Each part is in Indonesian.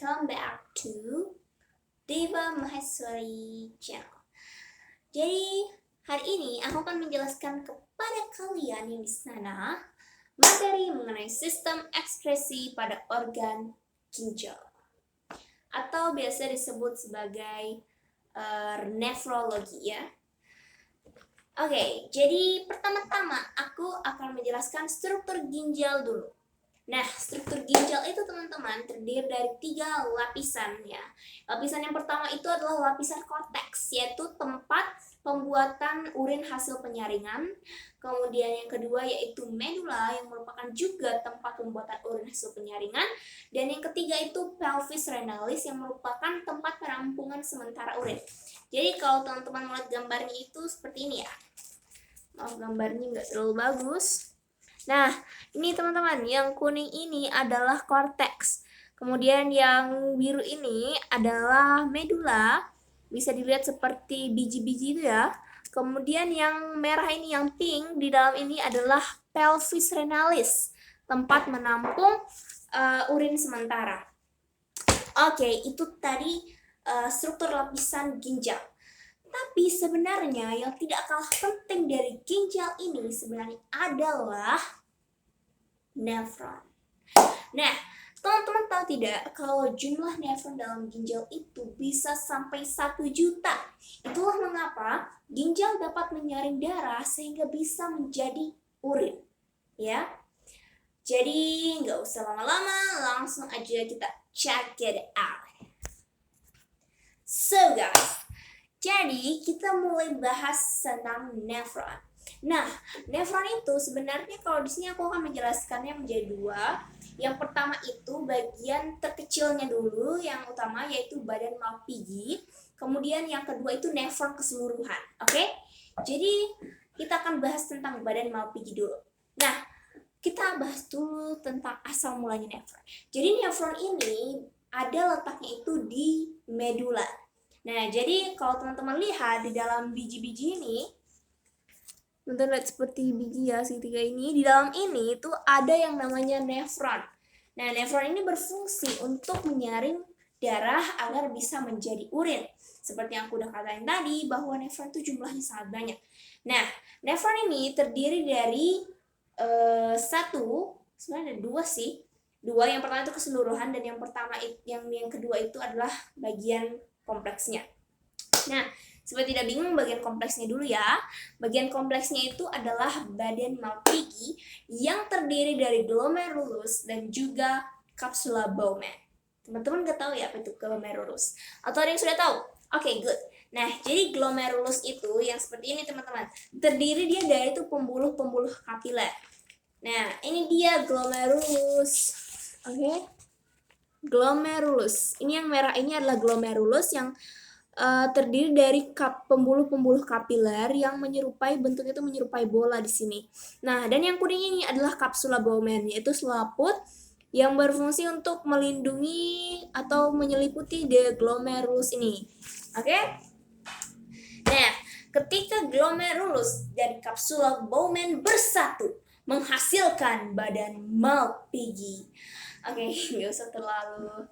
welcome back to Deva Maheswari Channel. Jadi hari ini aku akan menjelaskan kepada kalian yang di sana materi mengenai sistem ekskresi pada organ ginjal atau biasa disebut sebagai nefrologi ya. Oke, jadi pertama-tama aku akan menjelaskan struktur ginjal dulu. Nah, struktur ginjal itu teman-teman terdiri dari 3 lapisan ya. Lapisan yang pertama itu adalah lapisan korteks, yaitu tempat pembuatan urin hasil penyaringan. Kemudian yang kedua yaitu medula yang merupakan juga tempat pembuatan urin hasil penyaringan. Dan yang ketiga itu pelvis renalis yang merupakan tempat penampungan sementara urin. Jadi kalau teman-teman melihat gambarnya itu seperti ini ya. Maaf gambarnya nggak terlalu bagus. Nah, ini teman-teman, yang kuning ini adalah korteks. Kemudian yang biru ini adalah medula. Bisa dilihat seperti biji-biji itu ya. Kemudian yang merah ini, yang pink, di dalam ini adalah pelvis renalis. Tempat menampung urin sementara. Oke, itu tadi struktur lapisan ginjal. Tapi sebenarnya yang tidak kalah penting dari ginjal ini sebenarnya adalah nefron. Nah, teman-teman tahu tidak kalau jumlah nefron dalam ginjal itu bisa sampai 1 juta. Itulah mengapa ginjal dapat menyaring darah sehingga bisa menjadi urin. Ya. Jadi nggak usah lama-lama, langsung aja kita check it out. So guys, jadi kita mulai bahas tentang nefron. Nah, nefron itu sebenarnya kalau di sini aku akan menjelaskannya menjadi 2. Yang pertama itu bagian terkecilnya dulu, yang utama yaitu badan Malpighi. Kemudian yang kedua itu nefron keseluruhan. Oke? Jadi kita akan bahas tentang badan Malpighi dulu. Nah, kita bahas dulu tentang asal mulanya nefron. Jadi nefron ini ada letaknya itu di medula. Nah, jadi kalau teman-teman lihat di dalam biji-biji ini, teman-teman lihat seperti biji ya, segitiga ini, di dalam ini itu ada yang namanya nefron. Nah, nefron ini berfungsi untuk menyaring darah agar bisa menjadi urin. Seperti yang aku udah katain tadi, bahwa nefron itu jumlahnya sangat banyak. Nah, nefron ini terdiri dari sebenarnya ada 2 sih. 2, yang pertama itu keseluruhan, dan yang kedua itu adalah bagian kompleksnya. Nah, supaya tidak bingung bagian kompleksnya dulu ya. Bagian kompleksnya itu adalah badan Malpighi yang terdiri dari glomerulus dan juga capsula Bowman. Teman-teman nggak tahu ya apa itu glomerulus? Atau ada yang sudah tahu? Oke, good. Nah, jadi glomerulus itu yang seperti ini teman-teman. Terdiri dia dari itu pembuluh-pembuluh kapiler. Nah, ini dia glomerulus. Oke. Glomerulus. Ini yang merah ini adalah glomerulus yang terdiri dari pembuluh-pembuluh kapiler yang bentuknya itu menyerupai bola di sini. Nah, dan yang kuning ini adalah kapsula Bowman, yaitu selaput yang berfungsi untuk melindungi atau menyeliputi the glomerulus ini. Oke? Nah, ketika glomerulus dan kapsula Bowman bersatu menghasilkan badan Malpighi. Oke, nggak usah terlalu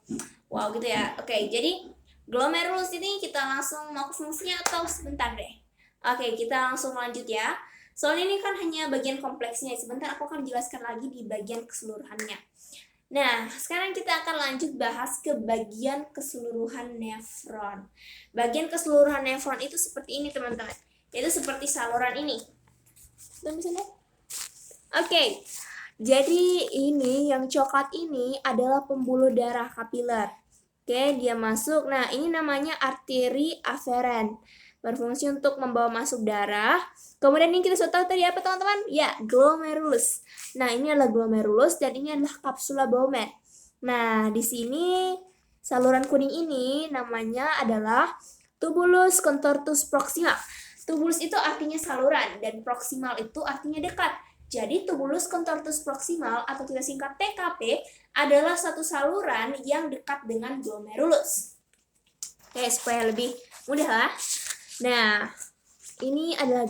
wow gitu ya. Oke, jadi glomerulus ini kita langsung mau ke fungsinya atau sebentar deh? Oke, kita langsung lanjut ya. Soalnya ini kan hanya bagian kompleksnya. Sebentar aku akan jelaskan lagi di bagian keseluruhannya. Nah, sekarang kita akan lanjut bahas ke bagian keseluruhan nefron. Bagian keseluruhan nefron itu seperti ini teman-teman. Yaitu seperti saluran ini. Tuh misalnya. Oke. Jadi ini yang coklat ini adalah pembuluh darah kapiler. Oke, dia masuk. Nah, ini namanya arteri aferen. Berfungsi untuk membawa masuk darah. Kemudian yang kita sudah tahu tadi apa teman-teman? Ya, glomerulus. Nah, ini adalah glomerulus dan ini adalah kapsula Bowman. Nah, di sini saluran kuning ini namanya adalah tubulus contortus proximal. Tubulus itu artinya saluran dan proximal itu artinya dekat. Jadi tubulus contortus proximal atau kita singkat TKP adalah satu saluran yang dekat dengan glomerulus. Oke, supaya lebih mudah lah. Nah, ini adalah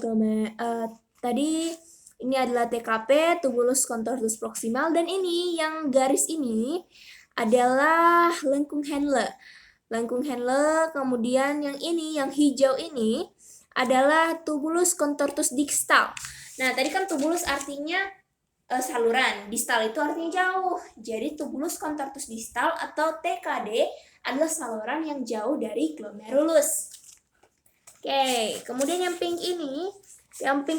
tadi ini adalah TKP tubulus contortus proximal, dan ini yang garis ini adalah lengkung Henle. Lengkung Henle, kemudian yang ini, yang hijau ini adalah tubulus contortus distal. Nah, tadi kan tubulus artinya saluran, distal itu artinya jauh. Jadi tubulus contortus distal atau TKD adalah saluran yang jauh dari glomerulus. Oke, kemudian yang pink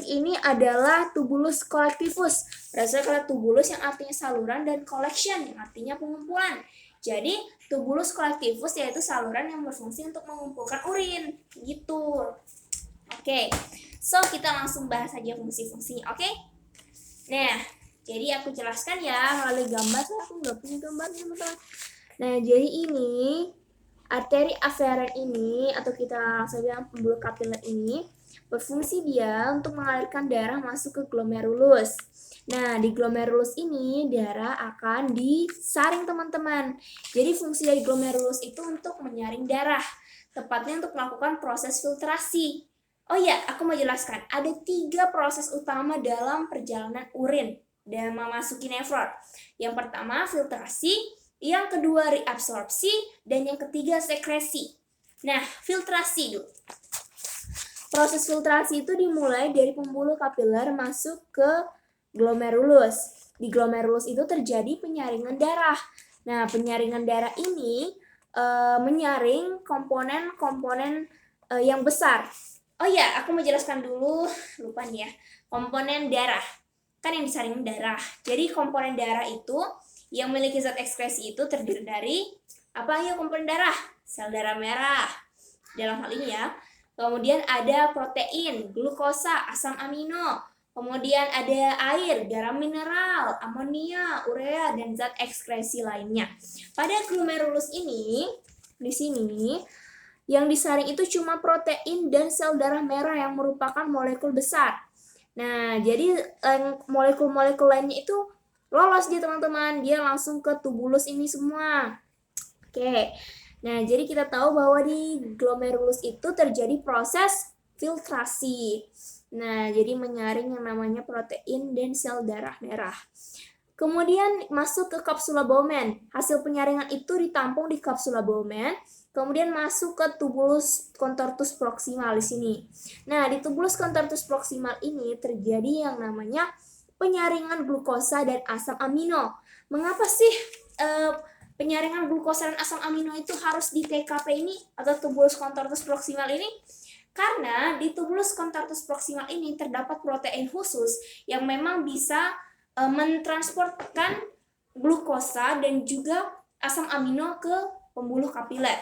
ini adalah tubulus collectivus. Berasal dari tubulus yang artinya saluran dan collection yang artinya pengumpulan. Jadi tubulus collectivus yaitu saluran yang berfungsi untuk mengumpulkan urin, gitu. Oke, so kita langsung bahas saja fungsi-fungsinya, oke? Nah, jadi aku jelaskan ya melalui gambar. Saya aku nggak punya gambar, teman-teman. Nah, jadi ini arteri aferen ini, atau kita langsung bilang pembuluh kapiler ini, berfungsi dia untuk mengalirkan darah masuk ke glomerulus. Nah, di glomerulus ini darah akan disaring, teman-teman. Jadi fungsi dari glomerulus itu untuk menyaring darah, tepatnya untuk melakukan proses filtrasi. Oh ya, aku mau jelaskan. Ada 3 proses utama dalam perjalanan urin dan memasuki nefron. Yang pertama filtrasi, yang kedua reabsorpsi, dan yang ketiga sekresi. Nah, filtrasi dulu. Proses filtrasi itu dimulai dari pembuluh kapiler masuk ke glomerulus. Di glomerulus itu terjadi penyaringan darah. Nah, penyaringan darah ini menyaring komponen-komponen yang besar. Oh ya, aku mau jelaskan dulu, lupa nih ya. Komponen darah. Kan yang disaring darah. Jadi komponen darah itu yang memiliki zat ekskresi itu terdiri dari apa ya komponen darah? Sel darah merah. Dalam hal ini ya. Kemudian ada protein, glukosa, asam amino. Kemudian ada air, garam mineral, amonia, urea, dan zat ekskresi lainnya. Pada glomerulus ini, di sini, yang disaring itu cuma protein dan sel darah merah yang merupakan molekul besar. Nah, jadi molekul-molekul lainnya itu lolos dia, teman-teman. Dia langsung ke tubulus ini semua. Oke. Nah, jadi kita tahu bahwa di glomerulus itu terjadi proses filtrasi. Nah, jadi menyaring yang namanya protein dan sel darah merah. Kemudian masuk ke kapsula Bowman. Hasil penyaringan itu ditampung di kapsula Bowman, kemudian masuk ke tubulus contortus proximal di sini. Nah, di tubulus contortus proximal ini terjadi yang namanya penyaringan glukosa dan asam amino. Mengapa sih penyaringan glukosa dan asam amino itu harus di TKP ini atau tubulus contortus proximal ini? Karena di tubulus contortus proximal ini terdapat protein khusus yang memang bisa mentransportkan glukosa dan juga asam amino ke pembuluh kapiler.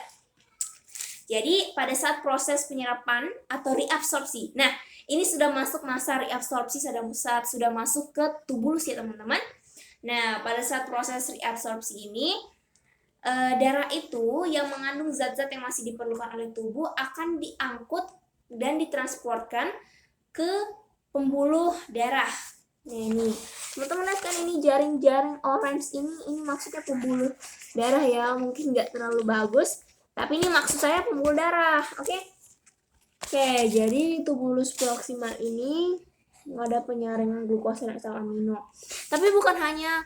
Jadi pada saat proses penyerapan atau reabsorpsi. Nah, ini sudah masuk masa reabsorpsi, sudah masuk ke tubulus ya, teman-teman. Nah, pada saat proses reabsorpsi ini darah itu yang mengandung zat-zat yang masih diperlukan oleh tubuh akan diangkut dan ditransportkan ke pembuluh darah. Nah, ini teman-teman lihat kan, ini jaring-jaring orange ini maksudnya pembuluh darah ya. Mungkin nggak terlalu bagus, tapi ini maksud saya pembuluh darah. Oke, jadi tubulus proximal ini ada penyaringan glukosa dan asam amino. Tapi bukan hanya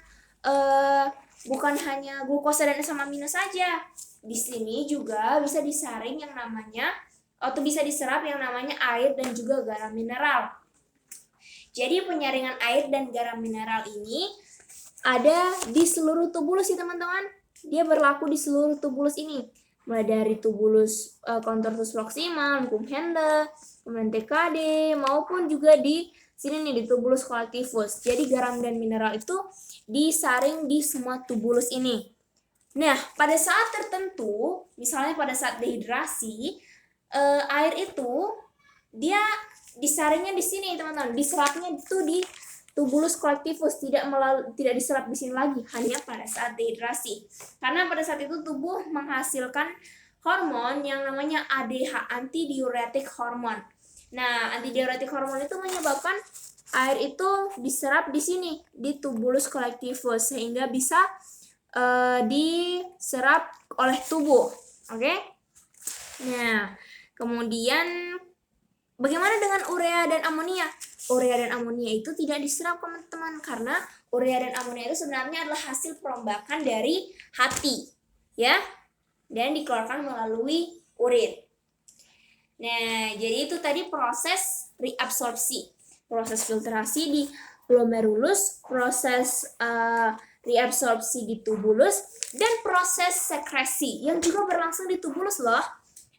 glukosa dan asam amino saja. Di sini juga bisa disaring yang namanya atau bisa diserap yang namanya air dan juga garam mineral. Jadi penyaringan air dan garam mineral ini ada di seluruh tubulus ya, teman-teman. Dia berlaku di seluruh tubulus ini. Mulai dari tubulus contortus proximal, lengkung Henle, kemudian TKD, maupun juga di sini nih di tubulus collectivus. Jadi garam dan mineral itu disaring di semua tubulus ini. Nah, pada saat tertentu, misalnya pada saat dehidrasi, air itu dia disaringnya di sini, teman-teman. Diserapnya itu di tubulus collectivus, tidak diserap di sini lagi, hanya pada saat dehidrasi. Karena pada saat itu tubuh menghasilkan hormon yang namanya ADH, antidiuretik hormon. Nah, antidiuretik hormon itu menyebabkan air itu diserap di sini di tubulus collectivus sehingga bisa diserap oleh tubuh. Oke? Nah, kemudian Bagaimana dengan urea dan amonia? Urea dan amonia itu tidak diserap teman-teman karena urea dan amonia itu sebenarnya adalah hasil perombakan dari hati, ya, dan dikeluarkan melalui urin. Nah, jadi itu tadi proses reabsorpsi, proses filtrasi di glomerulus, proses reabsorpsi di tubulus, dan proses sekresi yang juga berlangsung di tubulus loh.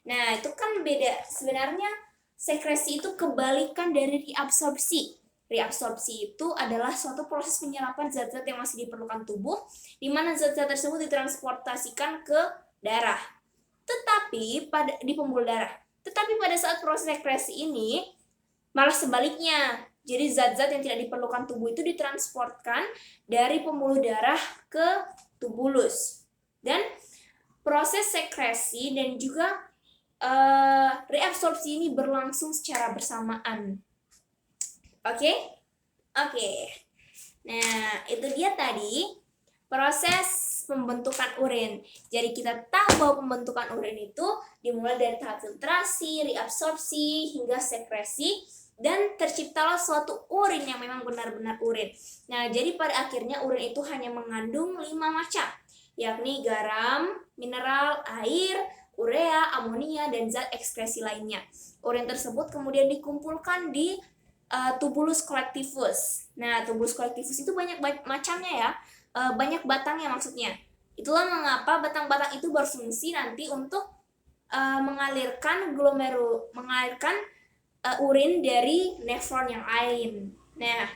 Nah, itu kan beda. Sebenarnya sekresi itu kebalikan dari reabsorpsi. Reabsorpsi itu adalah suatu proses penyerapan zat-zat yang masih diperlukan tubuh, di mana zat-zat tersebut ditransportasikan ke darah. Tetapi di pembuluh darah. Tetapi pada saat proses sekresi ini malah sebaliknya. Jadi zat-zat yang tidak diperlukan tubuh itu ditransportkan dari pembuluh darah ke tubulus. Dan proses sekresi dan juga reabsorpsi ini berlangsung secara bersamaan. Oke? Nah, itu dia tadi proses pembentukan urin. Jadi kita tahu bahwa pembentukan urin itu dimulai dari tahap filtrasi, reabsorpsi, hingga sekresi, dan terciptalah suatu urin yang memang benar-benar urin. Nah, jadi pada akhirnya urin itu hanya mengandung 5 macam, yakni garam, mineral, air, urea, amonia, dan zat ekskresi lainnya. Urin tersebut kemudian dikumpulkan di tubulus collectivus. Nah, tubulus collectivus itu banyak macamnya ya, banyak batangnya maksudnya. Itulah mengapa batang-batang itu berfungsi nanti untuk mengalirkan urin dari nefron yang lain. Nah,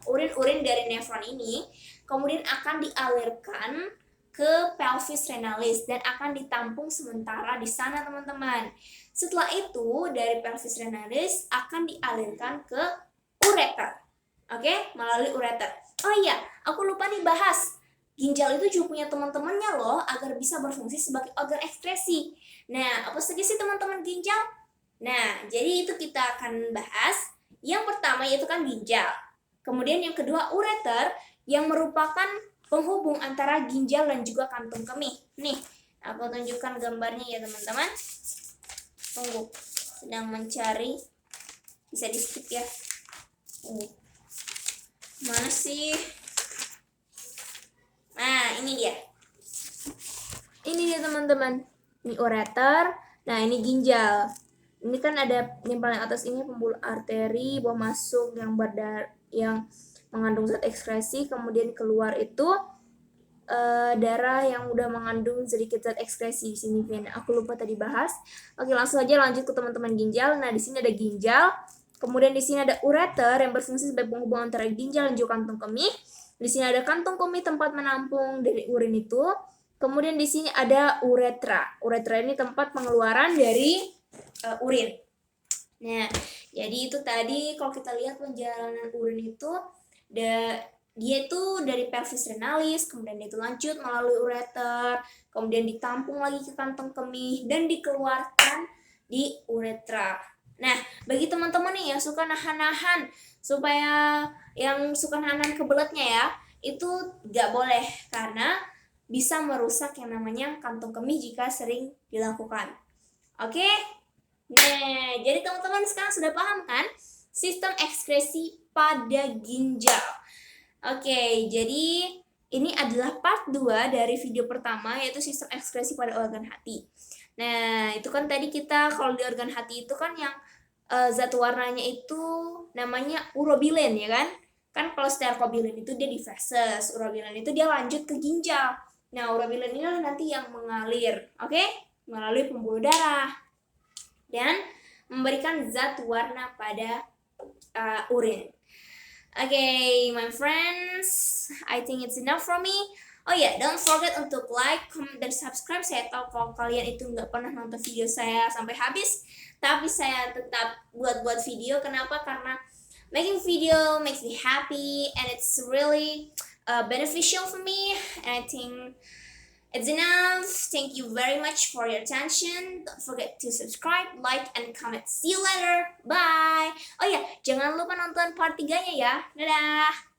urin-urin dari nefron ini kemudian akan dialirkan ke pelvis renalis dan akan ditampung sementara di sana, teman-teman. Setelah itu, dari pelvis renalis akan dialirkan ke ureter. Oke, melalui ureter. Oh iya, aku lupa nih bahas. Ginjal itu juga punya teman-temannya loh agar bisa berfungsi sebagai organ ekskresi. Nah, apa saja sih teman-teman ginjal? Nah, jadi itu kita akan bahas. Yang pertama yaitu kan ginjal. Kemudian yang kedua ureter yang merupakan penghubung antara ginjal dan juga kantung kemih. Nih, aku tunjukkan gambarnya ya teman-teman. Tunggu, sedang mencari. Bisa di skip ya. Mana sih? Nah, ini dia. Ini dia teman-teman. Ini ureter. Nah, ini ginjal. Ini kan ada yang paling atas ini pembuluh arteri, bawah masuk yang mengandung zat ekskresi, kemudian keluar itu darah yang udah mengandung sedikit zat ekskresi di sini, Vin. Aku lupa tadi bahas. Oke, langsung aja lanjut ke teman-teman ginjal. Nah, di sini ada ginjal. Kemudian di sini ada ureter yang berfungsi sebagai penghubung antara ginjal dan juga kantung kemih. Di sini ada kantung kemih tempat menampung dari urin itu. Kemudian di sini ada uretra. Uretra ini tempat pengeluaran dari urin. Nah, jadi itu tadi kalau kita lihat perjalanan urin itu dia itu dari pelvis renalis, kemudian itu lanjut melalui ureter, kemudian ditampung lagi ke kantong kemih dan dikeluarkan di uretra. Nah, bagi teman-teman nih yang suka nahan-nahan, supaya yang suka nahan kebeletnya ya, itu gak boleh karena bisa merusak yang namanya kantung kemih jika sering dilakukan. Oke? Nah, jadi teman-teman sekarang sudah paham kan sistem ekskresi pada ginjal. Oke, jadi ini adalah part 2 dari video pertama yaitu sistem ekskresi pada organ hati. Nah, itu kan tadi kita kalau di organ hati itu kan yang zat warnanya itu namanya urobilen ya kan? Kan kalau stercobilin itu dia di feses, urobilen itu dia lanjut ke ginjal. Nah, urobilen ini nanti yang mengalir, oke? Melalui pembuluh darah dan memberikan zat warna pada urin. Okay, my friends, I think it's enough for me. Oh ya, don't forget untuk like, comment, dan subscribe. Saya tahu kalau kalian itu nggak pernah nonton video saya sampai habis, tapi saya tetap buat video. Kenapa? Karena making video makes me happy and it's really beneficial for me. And I think it's enough. Thank you very much for your attention. Don't forget to subscribe, like, and comment. See you later. Bye. Oh ya, jangan lupa nonton part 3-nya ya. Dadah.